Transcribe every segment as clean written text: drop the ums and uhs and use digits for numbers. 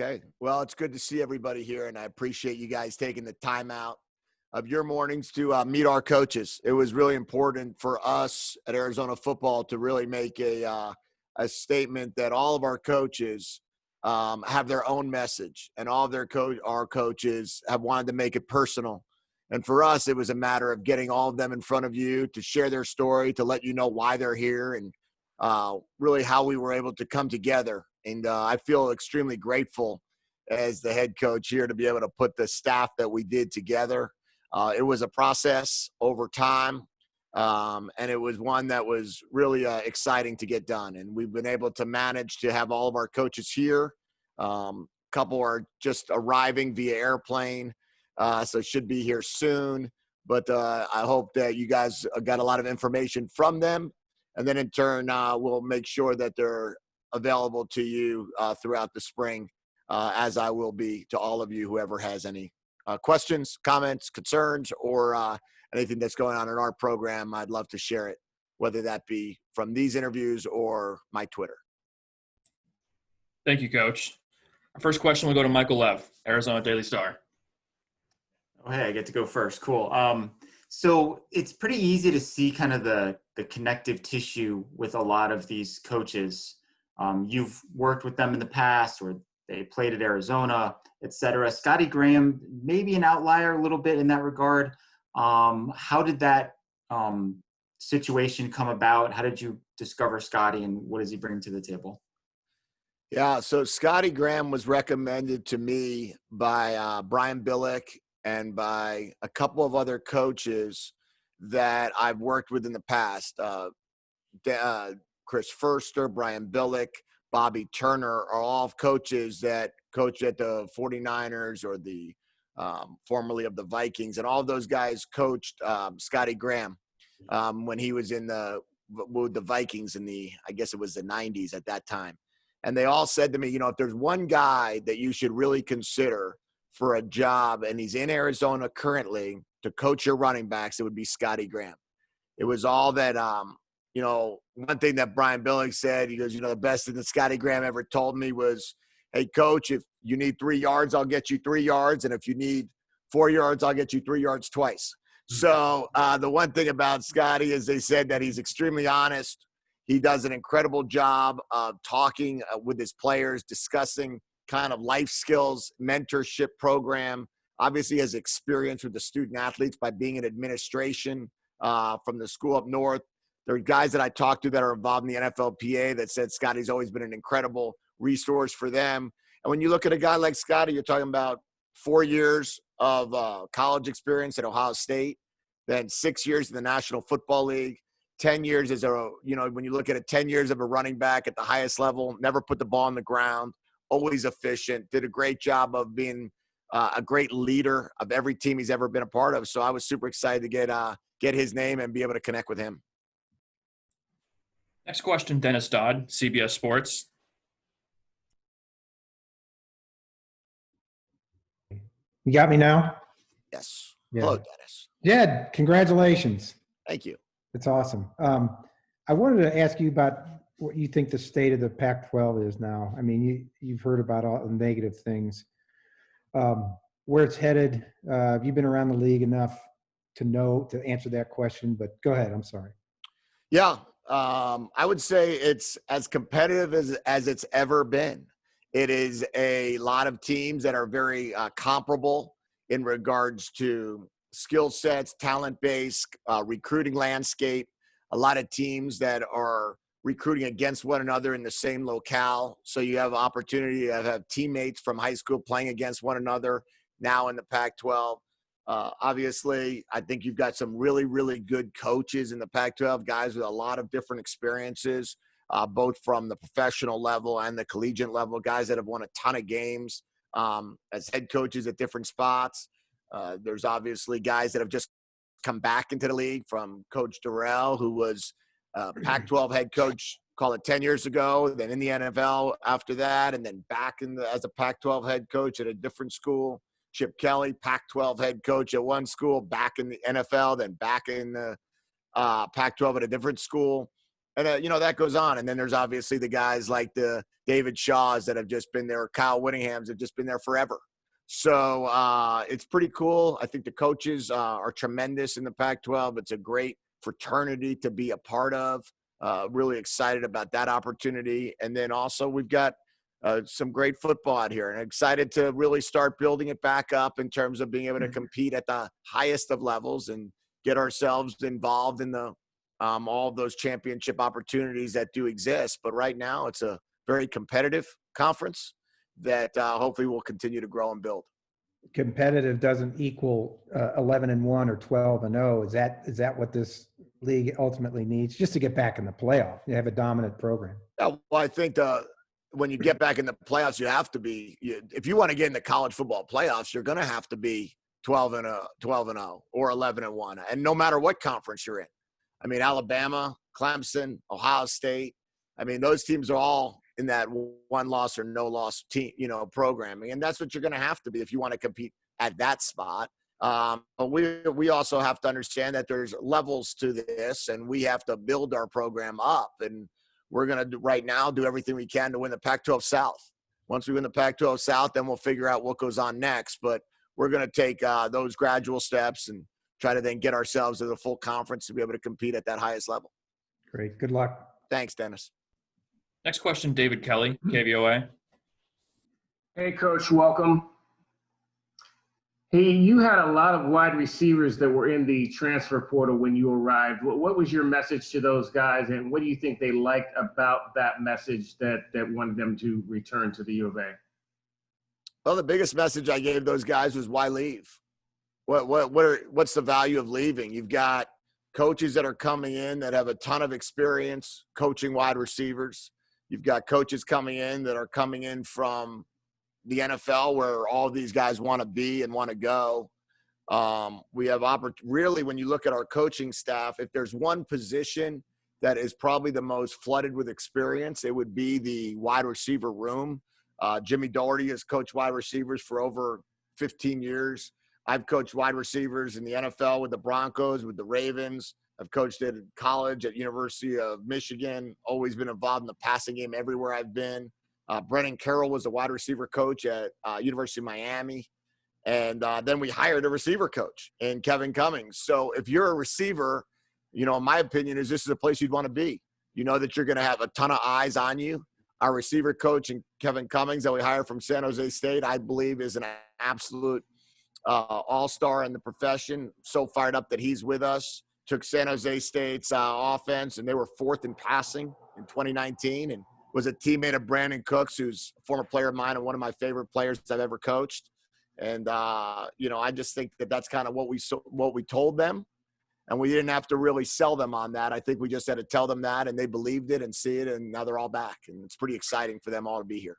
Okay. Well, it's good to see everybody here, and I appreciate you guys taking the time out of your mornings to meet our coaches. It was really important for us at Arizona football to really make a statement that all of our coaches have their own message, and all of our coaches have wanted to make it personal. And for us, it was a matter of getting all of them in front of you to share their story, to let you know why they're here, and really how we were able to come together. And I feel extremely grateful as the head coach here to be able to put the staff that we did together. It was a process over time, and it was one that was really exciting to get done. And we've been able to manage to have all of our coaches here. A couple are just arriving via airplane, so should be here soon. But I hope that you guys got a lot of information from them. And then in turn, we'll make sure that they're available to you throughout the spring, as I will be to all of you, whoever has any questions, comments, concerns, or anything that's going on in our program. I'd love to share it, whether that be from these interviews or my Twitter. Thank you, Coach. Our first question will go to Michael Lev, Arizona Daily Star. Oh, hey, I get to go first. Cool. So it's pretty easy to see kind of the connective tissue with a lot of these coaches. You've worked with them in the past, or they played at Arizona, et cetera. Scotty Graham, maybe an outlier a little bit in that regard. How did that situation come about? How did you discover Scotty, and what does he bring to the table? Yeah, so Scotty Graham was recommended to me by Brian Billick and by a couple of other coaches that I've worked with in the past. Chris Furster, Brian Billick, Bobby Turner are all coaches that coached at the 49ers or the formerly of the Vikings. And all of those guys coached Scotty Graham when he was with the Vikings in I guess it was the 90s at that time. And they all said to me, if there's one guy that you should really consider for a job, and he's in Arizona currently to coach your running backs, it would be Scotty Graham. It was all that, one thing that Brian Billick said, he goes, the best thing that Scotty Graham ever told me was, hey, coach, if you need 3 yards, I'll get you 3 yards. And if you need 4 yards, I'll get you 3 yards twice. So the one thing about Scotty is they said that he's extremely honest. He does an incredible job of talking with his players, discussing kind of life skills, mentorship program. Obviously has experience with the student athletes by being in administration from the school up north. There are guys that I talked to that are involved in the NFLPA that said Scotty's always been an incredible resource for them. And when you look at a guy like Scotty, you're talking about 4 years of college experience at Ohio State, then 6 years in the National Football League, 10 years as when you look at it, 10 years of a running back at the highest level, never put the ball on the ground, always efficient, did a great job of being a great leader of every team he's ever been a part of. So I was super excited to get his name and be able to connect with him. Next question, Dennis Dodd, CBS Sports. You got me now? Yes. Yeah. Hello, Dennis. Jedd, congratulations. Thank you. It's awesome. I wanted to ask you about what you think the state of the Pac-12 is now. I mean, you've heard about all the negative things. Where it's headed, have you been around the league enough to answer that question? But go ahead. I'm sorry. Yeah. I would say it's as competitive as it's ever been. It is a lot of teams that are very comparable in regards to skill sets, talent base, recruiting landscape. A lot of teams that are recruiting against one another in the same locale. So you have opportunity to have teammates from high school playing against one another now in the Pac-12. Obviously, I think you've got some really, really good coaches in the Pac-12, guys with a lot of different experiences, both from the professional level and the collegiate level, guys that have won a ton of games as head coaches at different spots. There's obviously guys that have just come back into the league, from Coach Durrell, who was Pac-12 head coach, call it 10 years ago, then in the NFL after that, and then back as a Pac-12 head coach at a different school. Chip Kelly, Pac-12 head coach at one school, back in the NFL, then back in the Pac-12 at a different school. And, that goes on. And then there's obviously the guys like the David Shaws that have just been there, Kyle Whittinghams have just been there forever. So it's pretty cool. I think the coaches are tremendous in the Pac-12. It's a great fraternity to be a part of. Really excited about that opportunity. And then also we've got some great football out here, and excited to really start building it back up in terms of being able to compete at the highest of levels and get ourselves involved in the all of those championship opportunities that do exist. But right now it's a very competitive conference that hopefully will continue to grow and build. Competitive doesn't equal 11-1 or 12-0. Is that what this league ultimately needs, just to get back in the playoff? You have a dominant program. Yeah, well, I think when you get back in the playoffs, you have to be. If you want to get in the college football playoffs, you're going to have to be 12-0 or 11-1, and no matter what conference you're in. I mean, Alabama, Clemson, Ohio State. I mean, those teams are all in that one loss or no loss team, programming. And that's what you're going to have to be if you want to compete at that spot. But we also have to understand that there's levels to this, and we have to build our program up. And we're going to right now do everything we can to win the Pac-12 South. Once we win the Pac-12 South, then we'll figure out what goes on next. But we're going to take those gradual steps and try to then get ourselves to the full conference to be able to compete at that highest level. Great. Good luck. Thanks, Dennis. Next question, David Kelly, KVOA. Hey, Coach, welcome. Hey, you had a lot of wide receivers that were in the transfer portal when you arrived. What was your message to those guys, and what do you think they liked about that message that wanted them to return to the U of A? Well, the biggest message I gave those guys was why leave? What's the value of leaving? You've got coaches that are coming in that have a ton of experience coaching wide receivers. You've got coaches coming in that are coming in from the NFL, where all these guys want to be and want to go. We have really, when you look at our coaching staff, if there's one position that is probably the most flooded with experience, it would be the wide receiver room. Jimmy Doherty has coached wide receivers for over 15 years. I've coached wide receivers in the NFL with the Broncos, with the Ravens. I've coached at college at University of Michigan, always been involved in the passing game everywhere I've been. Brennan Carroll was a wide receiver coach at University of Miami. And then we hired a receiver coach in Kevin Cummings. So if you're a receiver, my opinion is this is a place you'd want to be. You know that you're going to have a ton of eyes on you. Our receiver coach in Kevin Cummings that we hired from San Jose State, I believe is an absolute all-star in the profession. So fired up that he's with us. Took San Jose State's offense, and they were fourth in passing in 2019, and was a teammate of Brandon Cooks, who's a former player of mine and one of my favorite players I've ever coached. And, I just think that that's kind of what we told them, and we didn't have to really sell them on that. I think we just had to tell them that, and they believed it and see it, and now they're all back, and it's pretty exciting for them all to be here.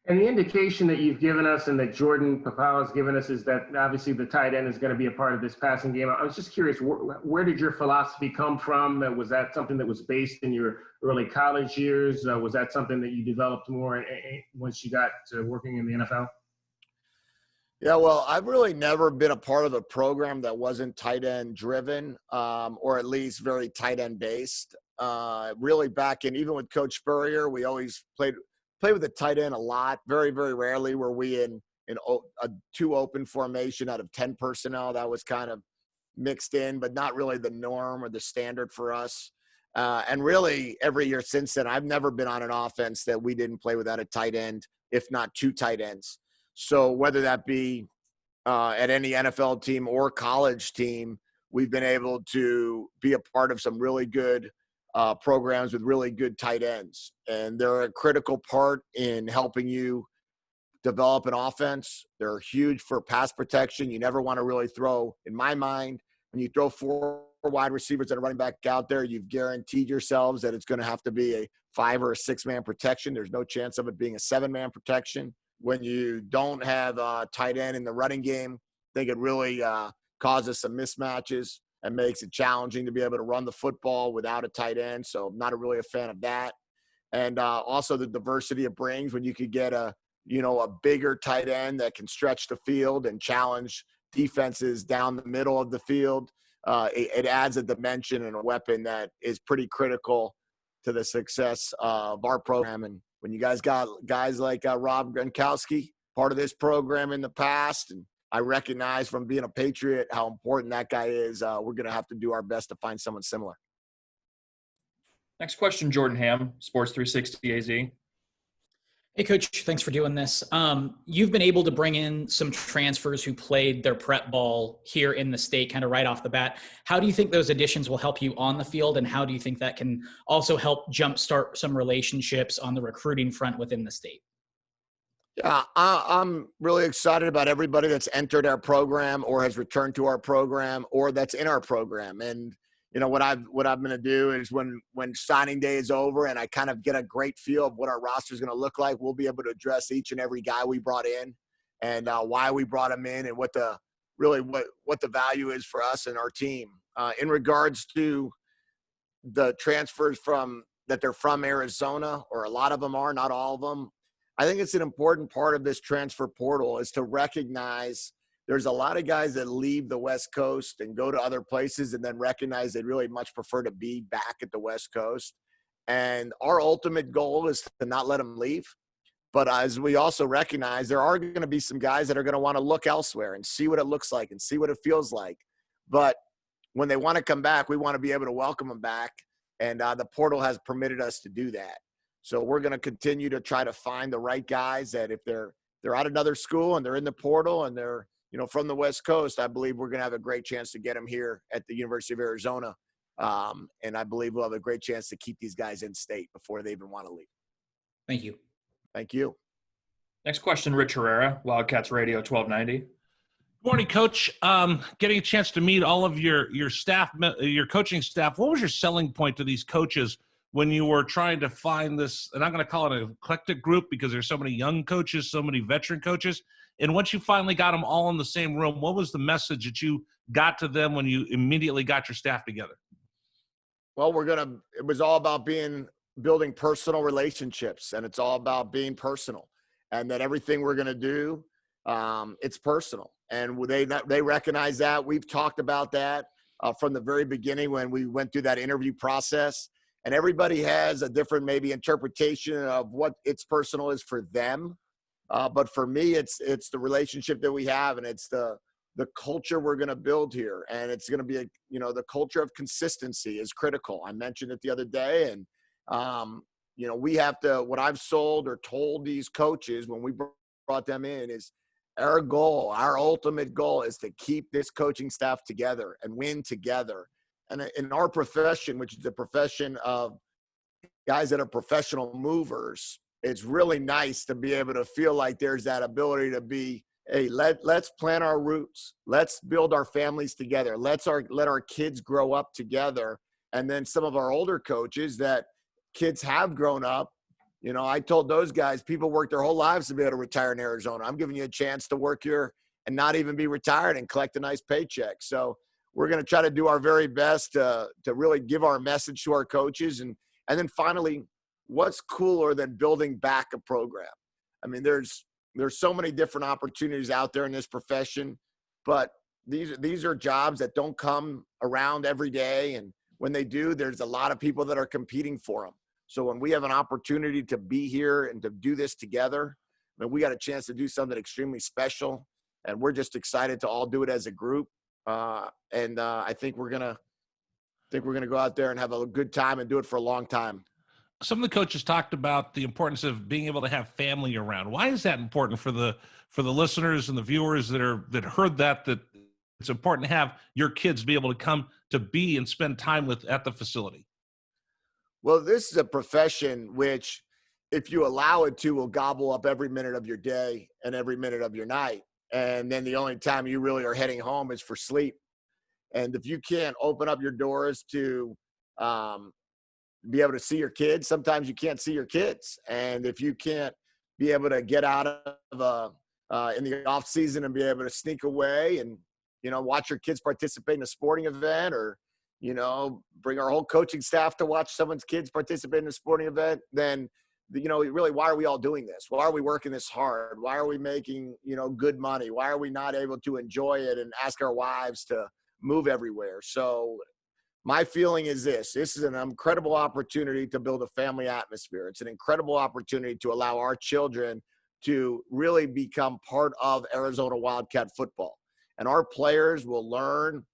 And the indication that you've given us and that Jordan Papao has given us is that obviously the tight end is going to be a part of this passing game. I was just curious, where did your philosophy come from? Was that something that was based in your early college years? Was that something that you developed more once you got to working in the NFL? Yeah, well, I've really never been a part of a program that wasn't tight end driven, or at least very tight end based. Really back in, even with Coach Spurrier, we always played with the tight end a lot. Very, very rarely were we in a two open formation out of 10 personnel. That was kind of mixed in, but not really the norm or the standard for us. And really every year since then, I've never been on an offense that we didn't play without a tight end, if not two tight ends. So whether that be at any NFL team or college team, we've been able to be a part of some really good programs with really good tight ends. And they're a critical part in helping you develop an offense. They're huge for pass protection. You never want to really throw, in my mind, when you throw four wide receivers that are running back out there, you've guaranteed yourselves that it's going to have to be a 5 or a 6 man protection. There's no chance of it being a 7 man protection. When you don't have a tight end in the running game, I think it really causes some mismatches and makes it challenging to be able to run the football without a tight end. So I'm not really a fan of that. And also the diversity it brings when you could get a bigger tight end that can stretch the field and challenge defenses down the middle of the field. It adds a dimension and a weapon that is pretty critical to the success of our program. And when you guys got guys like Rob Gronkowski, part of this program in the past, and I recognize from being a Patriot how important that guy is, we're going to have to do our best to find someone similar. Next question, Jordan Ham, Sports 360 AZ. Hey, Coach, thanks for doing this. You've been able to bring in some transfers who played their prep ball here in the state kind of right off the bat. How do you think those additions will help you on the field, and how do you think that can also help jumpstart some relationships on the recruiting front within the state? Yeah, I'm really excited about everybody that's entered our program or has returned to our program or that's in our program. And you know, what I'm going to do is when signing day is over and I kind of get a great feel of what our roster is going to look like, we'll be able to address each and every guy we brought in and why we brought him in and what the value is for us and our team. In regards to the transfers that they're from Arizona, or a lot of them are, not all of them, I think it's an important part of this transfer portal is to recognize there's a lot of guys that leave the West Coast and go to other places and then recognize they'd really much prefer to be back at the West Coast. And our ultimate goal is to not let them leave. But as we also recognize, there are going to be some guys that are going to want to look elsewhere and see what it looks like and see what it feels like. But when they want to come back, we want to be able to welcome them back. And the portal has permitted us to do that. So we're going to continue to try to find the right guys that if they're at another school and they're in the portal and they're, you know, from the West Coast, I believe we're going to have a great chance to get them here at the University of Arizona. And I believe we'll have a great chance to keep these guys in state before they even want to leave. Thank you. Thank you. Next question, Rich Herrera, Wildcats Radio 1290. Good morning, Coach. Getting a chance to meet all of your staff, your coaching staff. What was your selling point to these coaches when you were trying to find this, and I'm going to call it an eclectic group because there's so many young coaches, so many veteran coaches. And once you finally got them all in the same room, what was the message that you got to them when you immediately got your staff together? Well, it was all about building personal relationships, and it's all about being personal, and that everything we're going to do, it's personal. And they recognize that. We've talked about that from the very beginning when we went through that interview process. And everybody has a different maybe interpretation of what it's personal is for them. But for me, it's the relationship that we have, and it's the culture we're going to build here. And it's going to be the culture of consistency is critical. I mentioned it the other day. And, we have to, what I've sold or told these coaches when we brought them in is our ultimate goal is to keep this coaching staff together and win together. And in our profession, which is the profession of guys that are professional movers, it's really nice to be able to feel like there's that ability to be, hey, let's plant our roots. Let's build our families together. Let our kids grow up together. And then some of our older coaches that kids have grown up, I told those guys, people work their whole lives to be able to retire in Arizona. I'm giving you a chance to work here and not even be retired and collect a nice paycheck. So we're going to try to do our very best to really give our message to our coaches. And then finally, what's cooler than building back a program? I mean, there's so many different opportunities out there in this profession, but these are jobs that don't come around every day. And when they do, there's a lot of people that are competing for them. So when we have an opportunity to be here and to do this together, we got a chance to do something extremely special. And we're just excited to all do it as a group. I think we're gonna go out there and have a good time and do it for a long time. Some of the coaches talked about the importance of being able to have family around. Why is that important for the listeners and the viewers that heard that it's important to have your kids be able to come to be and spend time with at the facility? Well, this is a profession which, if you allow it to, will gobble up every minute of your day and every minute of your night. And then the only time you really are heading home is for sleep. And if you can't open up your doors to be able to see your kids, sometimes you can't see your kids. And if you can't be able to get out of in the off season and be able to sneak away and, watch your kids participate in a sporting event or, bring our whole coaching staff to watch someone's kids participate in a sporting event, then really, why are we all doing this? Why are we working this hard? Why are we making, good money? Why are we not able to enjoy it and ask our wives to move everywhere? So my feeling is this is an incredible opportunity to build a family atmosphere. It's an incredible opportunity to allow our children to really become part of Arizona Wildcat football. And our players will learn,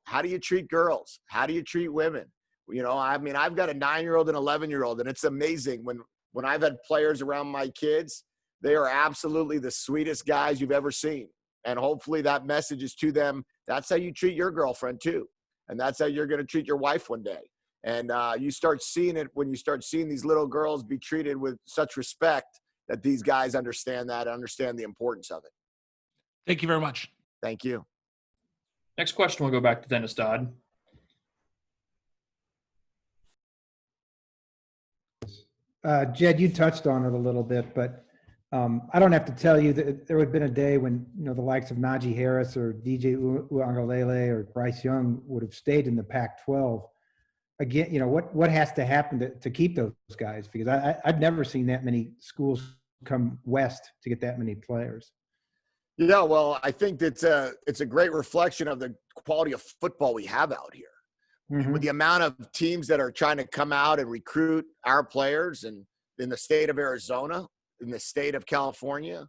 how do you treat girls? How do you treat women? I've got a 9-year-old and 11-year-old, and it's amazing when I've had players around my kids, they are absolutely the sweetest guys you've ever seen. And hopefully that message is to them. That's how you treat your girlfriend too. And that's how you're going to treat your wife one day. And you start seeing it when you start seeing these little girls be treated with such respect that these guys understand the importance of it. Thank you very much. Thank you. Next question, we'll go back to Dennis Dodd. Jedd, you touched on it a little bit, but I don't have to tell you that there would have been a day when, the likes of Najee Harris or DJ Uiagalelei or Bryce Young would have stayed in the Pac-12. Again, what has to happen to keep those guys? Because I've never seen that many schools come west to get that many players. Yeah, well, I think it's a great reflection of the quality of football we have out here. Mm-hmm. With the amount of teams that are trying to come out and recruit our players, and in the state of Arizona, in the state of California,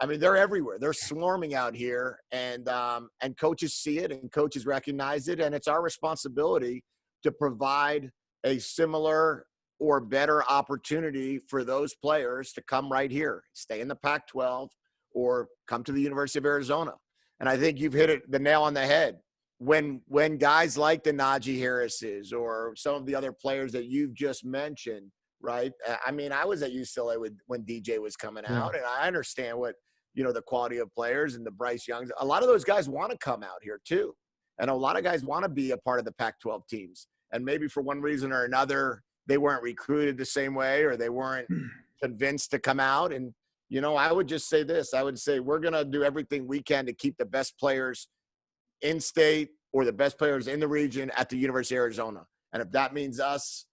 they're everywhere. They're swarming out here, and coaches see it and coaches recognize it, and it's our responsibility to provide a similar or better opportunity for those players to come right here, stay in the Pac-12, or come to the University of Arizona. And I think you've hit the nail on the head. When guys like the Najee Harrises or some of the other players that you've just mentioned, right? I was at UCLA when DJ was coming out, and I understand what, the quality of players and the Bryce Youngs. A lot of those guys want to come out here too. And a lot of guys want to be a part of the Pac-12 teams. And maybe for one reason or another, they weren't recruited the same way, or they weren't convinced to come out. And, I would just say this. I would say we're going to do everything we can to keep the best players in state or the best players in the region at the University of Arizona. And if that means us,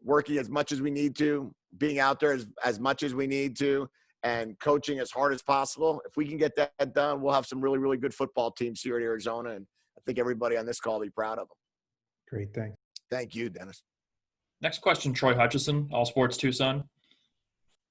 working as much as we need to, being out there as much as we need to, and coaching as hard as possible, if we can get that done, we'll have some really, really good football teams here at Arizona. And I think everybody on this call will be proud of them. Great, thanks. Thank you, Dennis. Next question, Troy Hutchison, All Sports Tucson.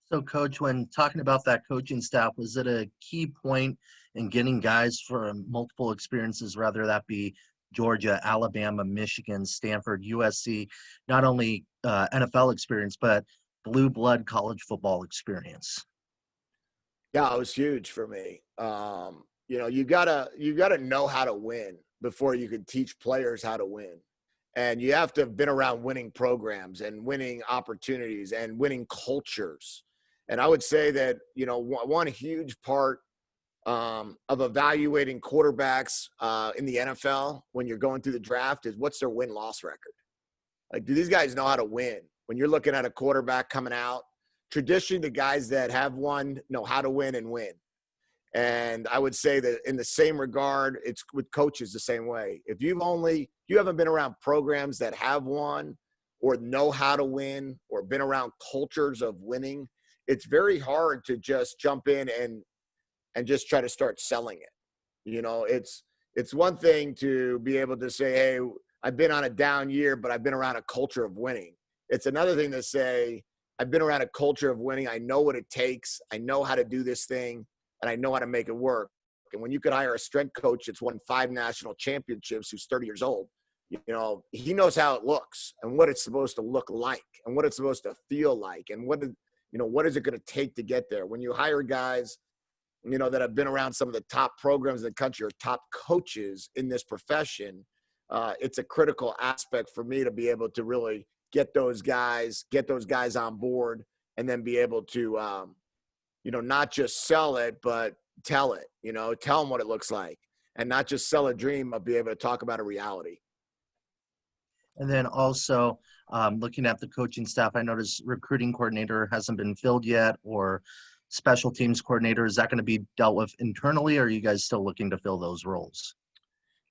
So, Coach, when talking about that coaching staff, was it a key point in getting guys from multiple experiences, whether that be Georgia, Alabama, Michigan, Stanford, USC, not only NFL experience, but blue blood college football experience? Yeah, it was huge for me. You gotta know how to win before you can teach players how to win. And you have to have been around winning programs and winning opportunities and winning cultures. And I would say that, one huge part of evaluating quarterbacks in the NFL when you're going through the draft is what's their win-loss record. Like, do these guys know how to win? When you're looking at a quarterback coming out, traditionally the guys that have won know how to win and win. And I would say that in the same regard, it's with coaches the same way. If you haven't been around programs that have won or know how to win or been around cultures of winning, it's very hard to just jump in and just try to start selling it. It's one thing to be able to say, hey, I've been on a down year, but I've been around a culture of winning. It's another thing to say, I've been around a culture of winning. I know what it takes. I know how to do this thing, and I know how to make it work. And when you could hire a strength coach that's won 5 national championships who's 30 years old, he knows how it looks and what it's supposed to look like and what it's supposed to feel like and what is it going to take to get there. When you hire guys, that have been around some of the top programs in the country or top coaches in this profession, it's a critical aspect for me to be able to really get those guys on board and then be able to, not just sell it, but tell it, tell them what it looks like, and not just sell a dream, but be able to talk about a reality. And then also looking at the coaching staff, I noticed recruiting coordinator hasn't been filled yet, or special teams coordinator. Is that going to be dealt with internally, or are you guys still looking to fill those roles?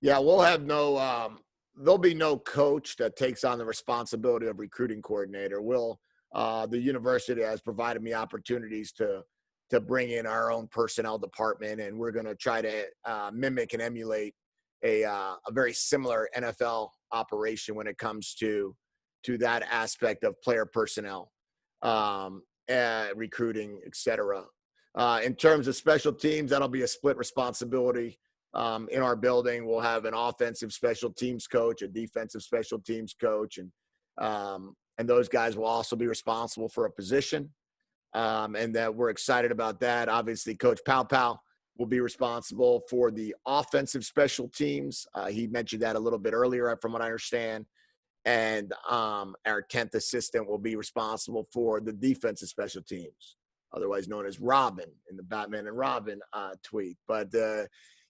Yeah, we'll have there'll be no coach that takes on the responsibility of recruiting coordinator. The university has provided me opportunities to bring in our own personnel department, and we're going to try to mimic and emulate a very similar NFL operation when it comes to that aspect of player personnel, recruiting, etc. In terms of special teams, that'll be a split responsibility. In our building, we'll have an offensive special teams coach, a defensive special teams coach, and those guys will also be responsible for a position. And that we're excited about that. Obviously, Coach Pow will be responsible for the offensive special teams. He mentioned that a little bit earlier, from what I understand. And our 10th assistant will be responsible for the defensive special teams, otherwise known as Robin in the Batman and Robin tweet. But,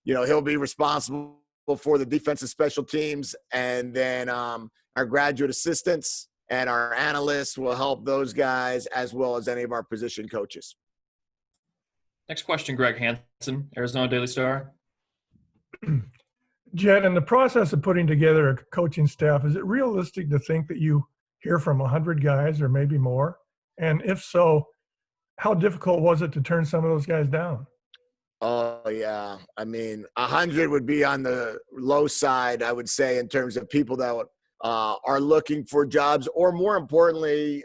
he'll be responsible for the defensive special teams. And then our graduate assistants and our analysts will help those guys, as well as any of our position coaches. Next question, Greg Hansen, Arizona Daily Star. Jedd, in the process of putting together a coaching staff, is it realistic to think that you hear from 100 guys or maybe more? And if so, how difficult was it to turn some of those guys down? Oh, yeah. I mean, 100 would be on the low side, I would say, in terms of people that are looking for jobs, or more importantly,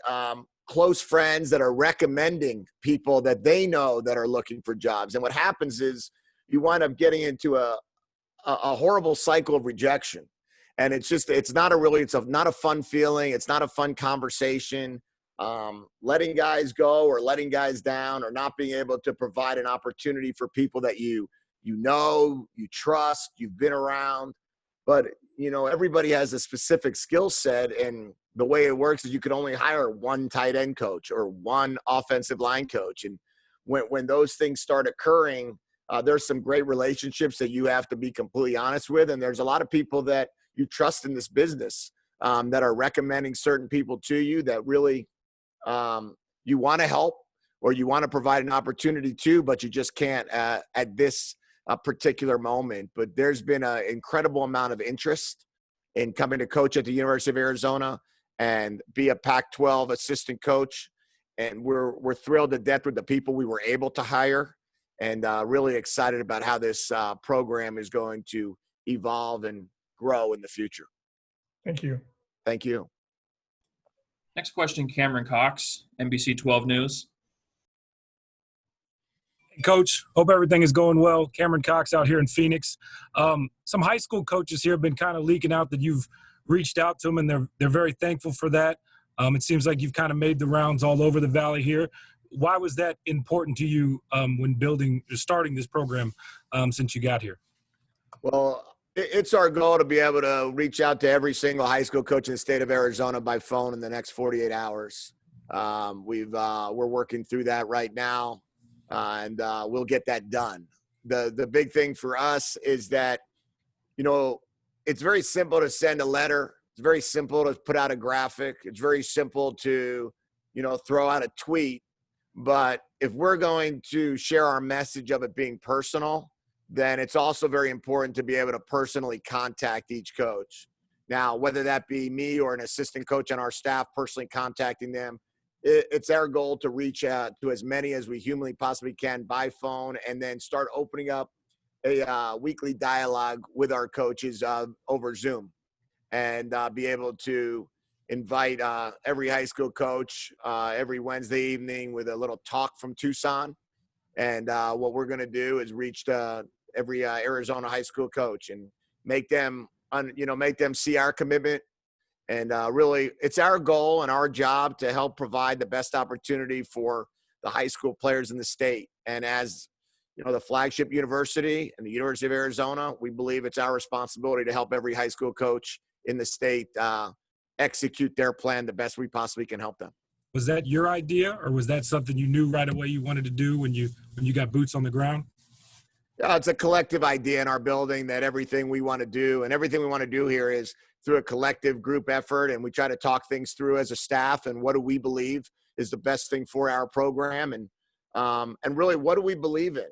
close friends that are recommending people that they know that are looking for jobs. And what happens is you wind up getting into a horrible cycle of rejection. And it's not a fun feeling. It's not a fun conversation. Letting guys go or letting guys down, or not being able to provide an opportunity for people that you trust, you've been around. But, everybody has a specific skill set, and the way it works is you can only hire one tight end coach or one offensive line coach. And when those things start occurring, there's some great relationships that you have to be completely honest with. And there's a lot of people that you trust in this business that are recommending certain people to you that really you want to help, or you want to provide an opportunity to, but you just can't at this particular moment. But there's been an incredible amount of interest in coming to coach at the University of Arizona and be a Pac-12 assistant coach. And we're thrilled to death with the people we were able to hire, and really excited about how this program is going to evolve and grow in the future. Thank you. Thank you. Next question, Cameron Cox, NBC 12 News. Coach, hope everything is going well. Cameron Cox out here in Phoenix. Some high school coaches here have been kind of leaking out that you've reached out to them, and they're very thankful for that. It seems like you've kind of made the rounds all over the valley here. Why was that important to you when starting this program since you got here? Well, it's our goal to be able to reach out to every single high school coach in the state of Arizona by phone in the next 48 hours. We're working through that right now, and we'll get that done. The big thing for us is that, it's very simple to send a letter. It's very simple to put out a graphic. It's very simple to, throw out a tweet. But if we're going to share our message of it being personal, then it's also very important to be able to personally contact each coach. Now, whether that be me or an assistant coach on our staff personally contacting them, it's our goal to reach out to as many as we humanly possibly can by phone, and then start opening up a weekly dialogue with our coaches over Zoom, and be able to invite every high school coach every Wednesday evening with a little talk from Tucson. And what we're going to do is reach every Arizona high school coach and make them see our commitment. And really, it's our goal and our job to help provide the best opportunity for the high school players in the state. And as the flagship university and the University of Arizona, we believe it's our responsibility to help every high school coach in the state execute their plan the best we possibly can help them. Was that your idea, or was that something you knew right away you wanted to do when you got boots on the ground? Yeah, it's a collective idea in our building that everything we want to do, and everything we want to do here is through a collective group effort, and we try to talk things through as a staff, and what do we believe is the best thing for our program, and really what do we believe in,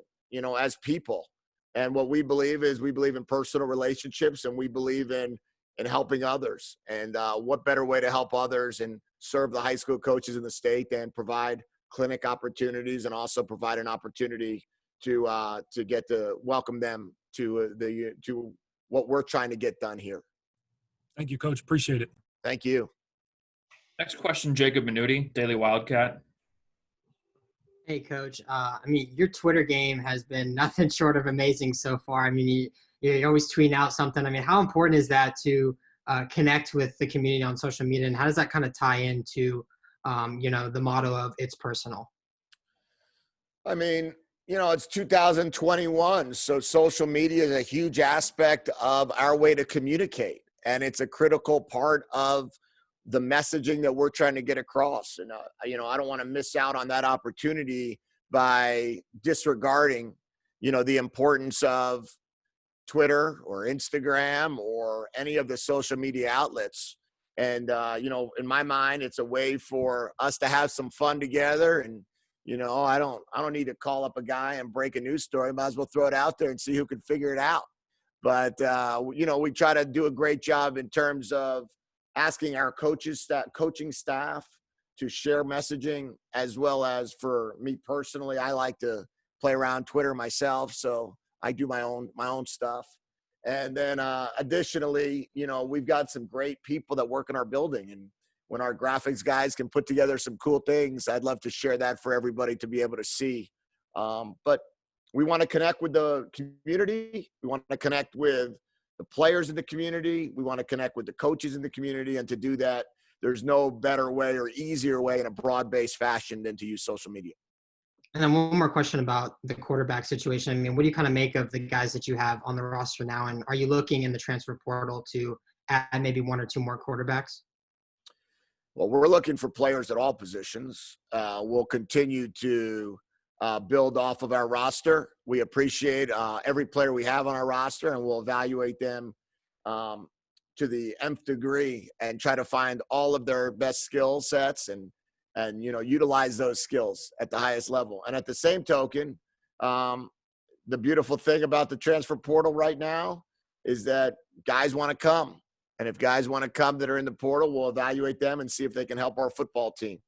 as people. And what we believe is we believe in personal relationships, and we believe in helping others. And what better way to help others and serve the high school coaches in the state than provide clinic opportunities, and also provide an opportunity to get to welcome them to what we're trying to get done here. Thank you, Coach. Appreciate it. Thank you. Next question, Jacob Minuti, Daily Wildcat. Hey, Coach. I mean, your Twitter game has been nothing short of amazing so far. I mean, you're always tweeting out something. I mean, how important is that to connect with the community on social media, and how does that kind of tie into, the motto of "It's personal"? I mean, it's 2021, so social media is a huge aspect of our way to communicate, and it's a critical part of the messaging that we're trying to get across. And, I don't want to miss out on that opportunity by disregarding, the importance of Twitter or Instagram or any of the social media outlets. And, in my mind, it's a way for us to have some fun together. And, I don't need to call up a guy and break a news story. Might as well throw it out there and see who can figure it out. But, we try to do a great job in terms of asking our coaching staff to share messaging, as well as for me personally, I like to play around Twitter myself. So I do my own stuff. And then additionally, we've got some great people that work in our building. And when our graphics guys can put together some cool things, I'd love to share that for everybody to be able to see. But we want to connect with the community. We want to connect with the players in the community. We want to connect with the coaches in the community. And to do that, there's no better way or easier way in a broad-based fashion than to use social media. And then one more question about the quarterback situation. I mean, what do you kind of make of the guys that you have on the roster now? And are you looking in the transfer portal to add maybe one or two more quarterbacks? Well, we're looking for players at all positions. We'll continue to build off of our roster. We appreciate every player we have on our roster, and we'll evaluate them to the nth degree and try to find all of their best skill sets and utilize those skills at the highest level. And at the same token, the beautiful thing about the transfer portal right now is that guys want to come. And if guys want to come that are in the portal, we'll evaluate them and see if they can help our football team.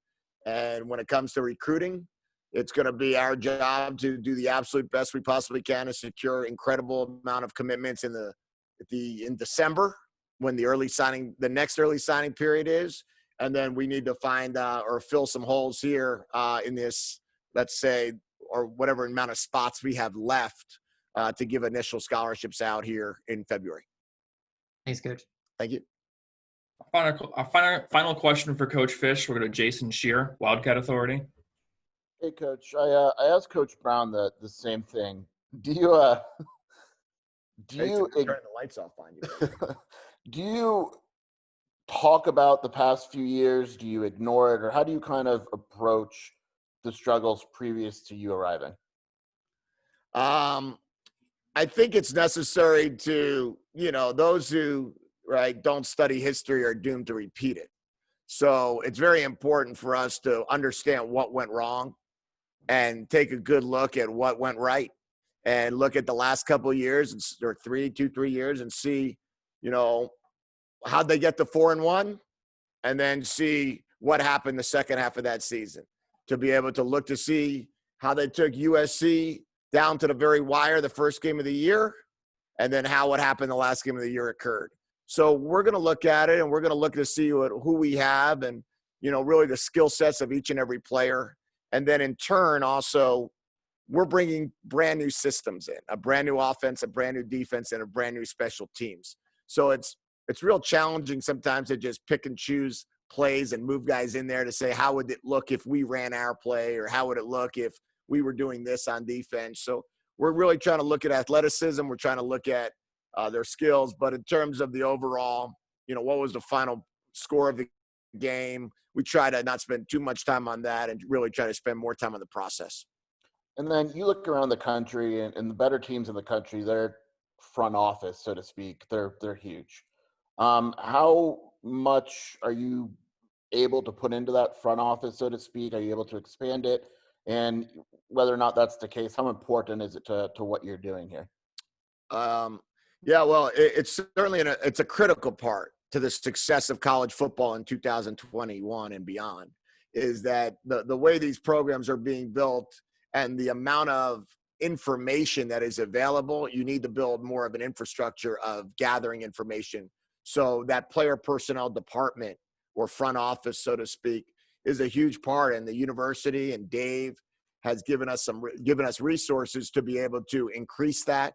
And when it comes to recruiting, it's going to be our job to do the absolute best we possibly can to secure incredible amount of commitments in December, when the next early signing period is. And then we need to find or fill some holes here in this, let's say, or whatever amount of spots we have left to give initial scholarships out here in February. Thanks, Coach. Thank you. Our final question for Coach Fisch. We're going to Jason Shear, Wildcat Authority. Hey, Coach. I asked Coach Brown the same thing. Do you Turn the lights off on you? do you talk about the past few years? Do you ignore it, or how do you kind of approach the struggles previous to you arriving? I think it's necessary to, those who don't study history are doomed to repeat it. So it's very important for us to understand what went wrong and take a good look at what went right, and look at the last couple of years or 3 years and see, how'd they get to 4-1, and then see what happened the second half of that season, to be able to look to see how they took USC down to the very wire the first game of the year, and then how what happened the last game of the year occurred. So we're going to look at it, and we're going to look to see who we have and, really the skill sets of each and every player. And then in turn, also, we're bringing brand new systems in, a brand new offense, a brand new defense, and a brand new special teams. So it's real challenging sometimes to just pick and choose plays and move guys in there to say, how would it look if we ran our play, or how would it look if we were doing this on defense? So we're really trying to look at athleticism. We're trying to look at their skills. But in terms of the overall, what was the final score of the game, we try to not spend too much time on that and really try to spend more time on the process. And then you look around the country, and the better teams in the country, their front office, so to speak, they're huge. How much are you able to put into that front office, so to speak? Are you able to expand it? And whether or not that's the case, how important is it to what you're doing here? Yeah, well, it's certainly it's a critical part to the success of college football in 2021 and beyond, is that the way these programs are being built and the amount of information that is available, you need to build more of an infrastructure of gathering information So that player personnel department, or front office, so to speak, is a huge part. And the university and Dave has given us resources to be able to increase that.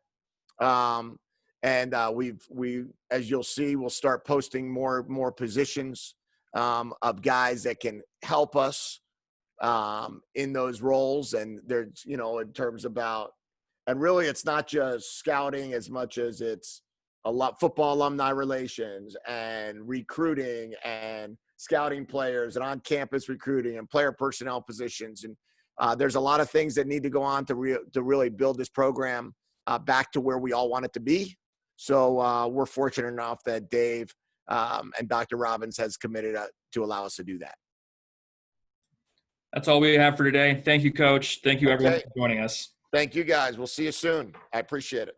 We, as you'll see, we'll start posting more positions of guys that can help us in those roles. And there's, in terms about, and really it's not just scouting as much as it's a lot football alumni relations and recruiting and scouting players and on-campus recruiting and player personnel positions. And there's a lot of things that need to go on to really build this program back to where we all want it to be. So we're fortunate enough that Dave and Dr. Robbins has committed to allow us to do that. That's all we have for today. Thank you, Coach. Thank you, everyone, for joining us. Thank you, guys. We'll see you soon. I appreciate it.